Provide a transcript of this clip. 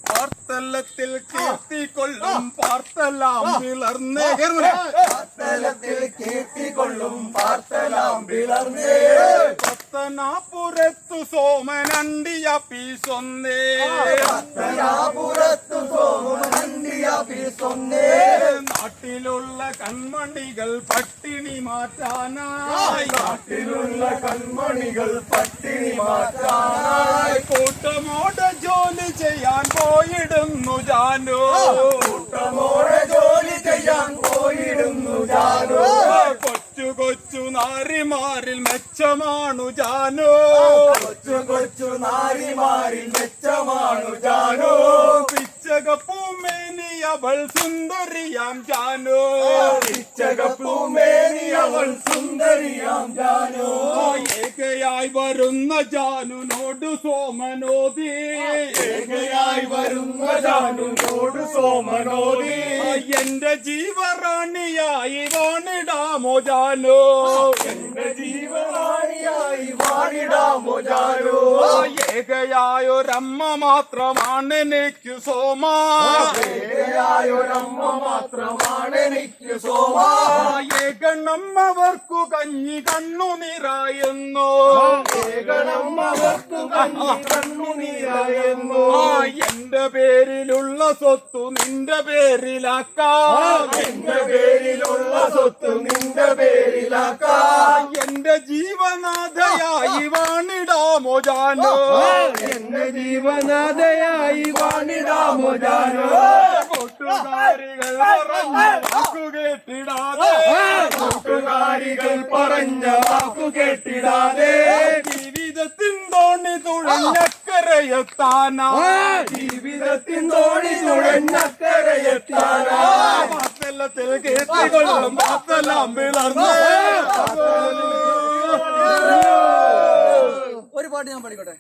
പാർത്തലത്തിൽ കീർത്തിക്കൊള്ളും പാർത്തലാം പിളർന്നേ കീർത്തിക്കൊള്ളും പാർത്തലാം പിളർന്നേ പത്തനാപുരത്തു സോമനണ്ടിയ പീസൊന്നേ പത്തനാപുരത്തു സോമനണ്ടിയ പീസൊന്നേ നാട്ടിലുള്ള കൺമണികൾ പട്ടിണി മാറ്റാനായി നാട്ടിലുള്ള കൺമണികൾ പട്ടിണി മാറ്റാനായി കൂട്ടമോടെ ജോലി ചെയ്യാൻ പോയിടുന്നു ജാനോ കൂട്ടമോടെ ജോലി ചെയ്യാൻ പോയിടുന്നു ജാനോ കൊച്ചു കൊച്ചു നാരിമാരിൽ മെച്ചമാണു ജാനോ കൊച്ചു കൊച്ചു നാരിമാരിൽ മെച്ചമാണു ജാനോ പിച്ചകപ്പൂമേനി അവൾ സുന്ദരിയാം ജാനോ പിച്ചകപ്പൂമേനി അവൾ സുന്ദരിയാം ജാനോ ഏകയായി വരുന്ന ജാനുനോട് സോമനോദി ഏകയായി വരുന്ന ജാനുനോട് സോമനോദി എന്റെ ജീവറാണിയായി വാണിടാമോ ജാനോ എന്റെ ജീവറാണിയായി വാണിടാമോ ജാനോ ഏകയായൊരമ്മ മാത്രമാണ് എനിക്ക് സോമ ഏകയായൊരമ്മ മാത്രമാണ് എനിക്ക് സോമ ഏകണമ്മവർക്കു കഞ്ഞി കണ്ണുനിറായുന്നു ഏകണമ്മവർക്കു കഞ്ഞി കണ്ണുനീരായെന്നു എന്റെ പേരിലുള്ള സ്വത്തു നിന്റെ പേരിലാക്കാം എന്റെ പേരിലുള്ള സ്വത്ത് നിന്റെ പേരിലാക്കാം എന്റെ ജീവനാഥയായി വാണിടാമോ ജാനോ എന്റെ ജീവനാഥയായി വാണിടാമോ ജാനോ കൂട്ടുകാരികൾ പറഞ്ഞ വാക്കു കേട്ടിടാതെ കൂട്ടുകാരികൾ പറഞ്ഞ വാക്കു കേട്ടിടാതെ ജീവിതത്തിൻ തോണി തുഴഞ്ഞക്കരയെത്താനാ ജീവിതത്തിൻ തോണി തുഴഞ്ഞക്കരയെത്താനാ പാത്തലത്തിൽ കേട്ടിക്കൊള്ളും പാത്തലാം പിളർന്നേ ഒരു പാട്ട് ഞാൻ പാടിക്കോട്ടെ.